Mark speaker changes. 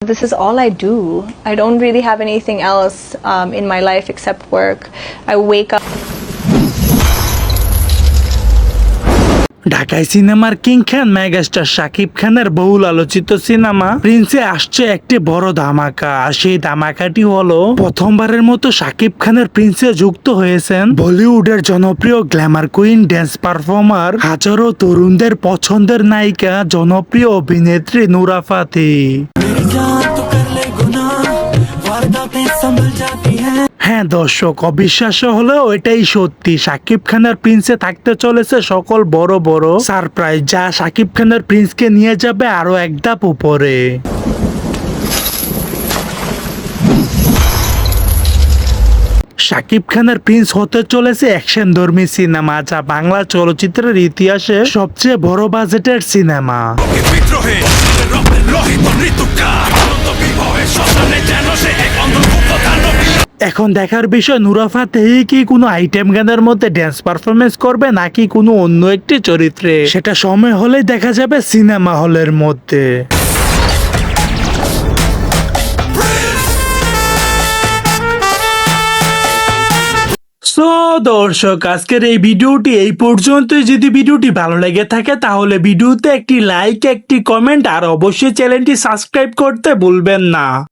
Speaker 1: This is all I do. I don't really have anything else in my life except work. I wake up.
Speaker 2: ঢাকায় সিনেমার king খান megastar Shakib খানের বহুল আলোচিত cinema প্রিন্সে আসছে একটি বড় ধামাকা। আর সেই ধামাকাটি হলো প্রথমবারের মতো শাকিব খানের প্রিন্সে যুক্ত হয়েছেন বলিউডের জনপ্রিয় গ্ল্যামার কুইন, ড্যান্স পারফর্মার, হাজারো তরুণদের পছন্দের নায়িকা, জনপ্রিয় অভিনেত্রী নুরা ফাতি। হ্যাঁ দর্শক, অবিশ্বাস্য হলেও এটাই সত্যি। শাকিব খানের প্রিন্সে থাকতে চলেছে সকল বড় বড় সারপ্রাইজ, যা শাকিব খানের প্রিন্সকে নিয়ে যাবে আরো এক ধাপ উপরে। শাকিব খানের প্রিন্স হতে চলেছে অ্যাকশন ধর্মী সিনেমা, যা বাংলা চলচ্চিত্রের ইতিহাসে সবচেয়ে বড় বাজেটের সিনেমা। এখন দেখার বিষয় নুরা ফাতেহি কি কোনো আইটেম গানের মধ্যে ড্যান্স পারফরমেন্স করবে নাকি কোনো অন্য একটি চরিত্রে, সেটা সময় হলেই দেখা যাবে সিনেমা হলের মধ্যে। সো দর্শক, আজকের এই ভিডিওটি এই পর্যন্তই। যদি ভিডিওটি ভালো লেগে থাকে তাহলে ভিডিওতে একটি লাইক, একটি কমেন্ট আর অবশ্যই চ্যানেলটি সাবস্ক্রাইব করতে ভুলবেন না।